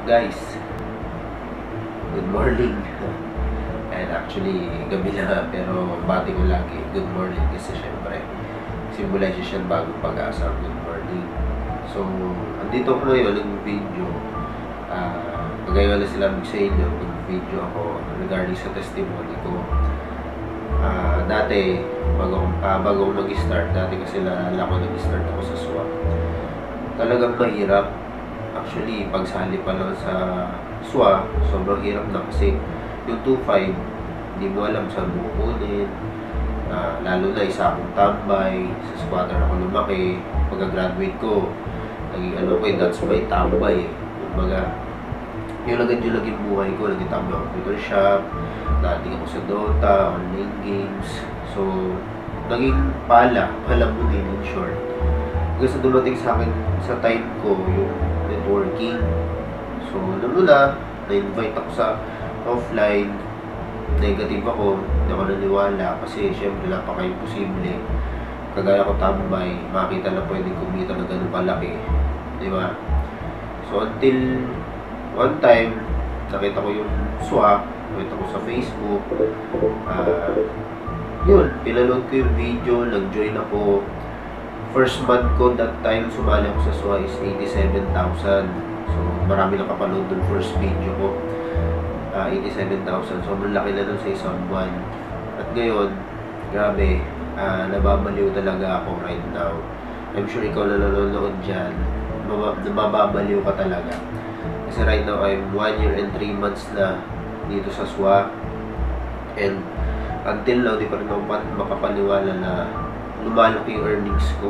Guys, good morning. And actually, gabi na pero bati ko lagi good morning kasi syempre symbolization bago pag-asa. Good morning. So, andito ko ngayon ng video. Pagayon na sila sa inyo, mag-video ako regarding sa testimony ko. Dati, bago ako mag-start, dati kasi nalala ko nag-start ako sa SWA. Talagang mahirap. Actually, pagsali pa lang sa SWA, sobrang hirap na kasi yung 2.5, hindi mo alam saan mo kukunin. Lalo na isa akong tambay, sa squatter ako lumaki. Pagka-graduate ko, naging that's my tambay. Kumbaga, yung laging buhay ko, naging tambay ako computer shop, dating ako sa Dota, online games. So, naging pala mo din in short. Kasi dumating sa akin sa time ko yung networking. So, na-invite ako sa offline. Negative ako, hindi ako naniwala kasi syempre napaka-imposible. Kagaya ko tambay, makita na pwedeng kumita na ganun palaki. Diba? So, until one time, nakita ko yung SWA, nakita ko sa Facebook. Yun, pinanood ko yung video, nag-join ako. First month ko that time, sumali ako sa SWA is 87,000. So, marami nakapanood dun first video ko. 87,000. So, malaki na dun sa isang buwan. At ngayon, grabe, nababaliw talaga ako right now. I'm sure ikaw na nanonood dyan, nababaliw ka talaga. Kasi right now, I'm 1 year and 3 months na dito sa SWA. And until now, di pa rin ako makapaniwala na lumalaki yung earnings ko.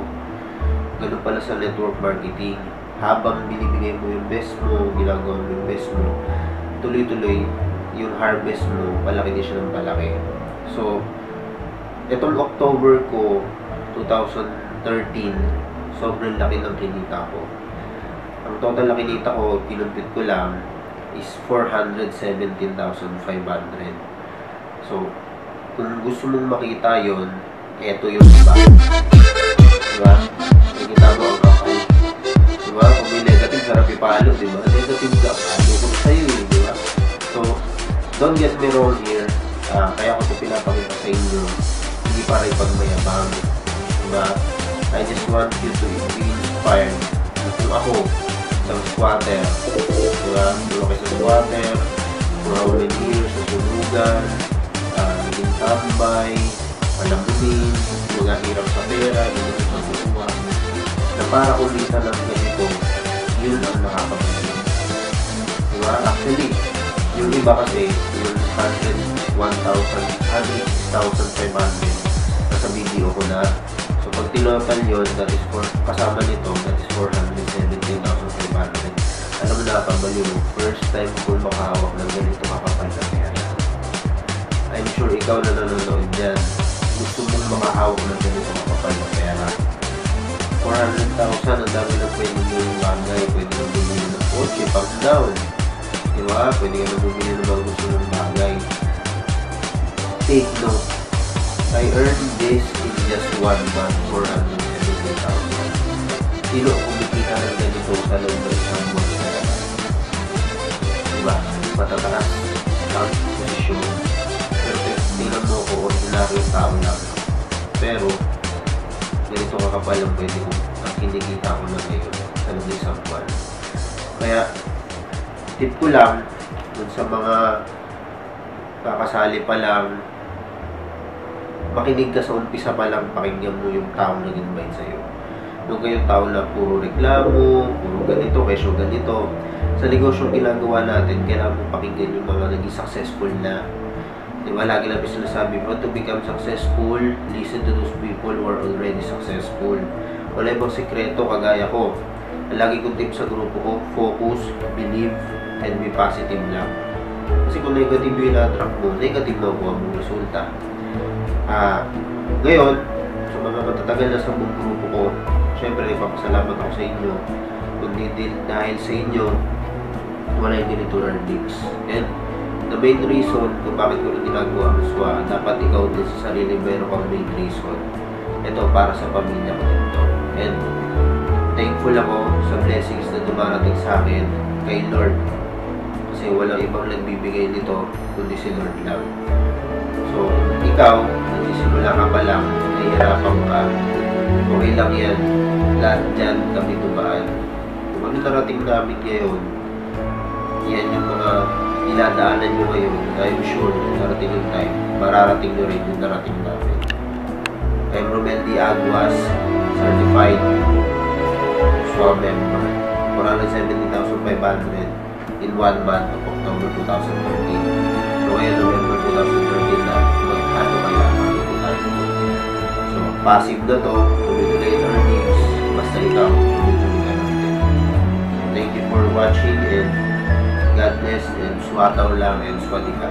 Ganun pala sa network marketing. Habang binibigay mo yung best mo, ginagawa mo yung best mo, tuloy-tuloy yung harvest mo, palaki din siya ng palaki. So, itong October ko, 2013, sobrang laki ng kinita ko. Ang total na kinita ko, kinumpit ko lang, is 417,500. So, kung gusto mong makita yon, eto yung iba. Diba? Nakikita mo ang kapal. Diba? Kung may negative, sarap ipalo, diba? Negative ka, palo ko sa'yo eh, diba? So, don't get me wrong here. Kaya ko ito pinapakita sa inyo. Hindi para ipagmayabang. Diba? I just want you to be inspired. Kung ako, isang squatter, diba? Kung ako isang squatter, for how many years, sa sunugan, naging tambay, palamunin, mga hirap sa pera, hindi ko magkukuha. Na para kumita lang ganito, yun ang nakakapagin. Diba? Actually, yung iba kasi, yung 106,500 nasa video ko na. So, pag tinotal yun, that is for, kasama nito, that is 417,500. Alam mo na, pabaliw, first time ko makahawak ng ganito kakapal na pera. I'm sure ikaw na nanonood dyan, gusto mong makahawak ng ganito kakapal na pera. 400,000, ang dami lang pwede nyo yung bagay, pwede nyo bumili ng kotse, pang down. Diba? Pwede nyo bumili ng mga gusto ng bagay. Take note, I earned this in just 1 month, 470,000. Sino kumikita ng ganito sa loob ng isang month? Diba? Matataas ang posisyon. Perfect. Tingnan mo ko, ordinaryong tao lang. Pero, ganito kakapal ang pwede ko ang kinikita ko na ngayon sa loob ng isang buwan. Kaya, tip ko lang, dun sa mga kakasali pa lang, makinig ka sa umpisa pa lang, pakinggan mo yung taong nag-invite sa'yo. Nung kayong tao na puro reklamo, puro ganito, kesyo ganito. Sa negosyong ginagawa natin, kailangan mo pakinggan yung mga naging successful na. Diba, lagi namin sinasabi, but to become successful, listen to those people who are already successful. Wala ibang sekreto, kagaya ko. Ang lagi kong tip sa grupo ko, focus, believe, and be positive lang. Kasi kung negative yung na-attract mo, negative na kuha mong resulta. Ngayon, sa mga matatagal na sa buong grupo ko, syempre nagpapasalamat ako sa inyo. Kundi din dahil sa inyo, wala yung ganito earnings. And the main reason kung bakit ko rin ginagawa ang SWA, dapat ikaw din sa sarili meron kang main reason. Ito para sa pamilya ko ito. And thankful ako sa blessings na dumarating sa akin kay Lord Kasi walang ibang nagbibigay nito, kundi si Lord lang. So, ikaw, nagsisimula ka pa lang, nahihirapan ka, okay lang yan. Lahat dyan kami tubaan. Kung ano narating namin ngayon, yan yung mga dinadaanan nyo ngayon. I'm sure, narating yung time, mararating nyo rin yung narating namin. I'm Romel D. Aguas, certified SWA member. 470,500 in 1 month of October 2013. So ngayon, November 2013 na, magkano kaya makikita nyo. So, passive na to, tuloy-tuloy in our needs, basta ikaw, tuloy-tuloy ka natin. So, thank you for watching and God bless and swataw lang and swadika.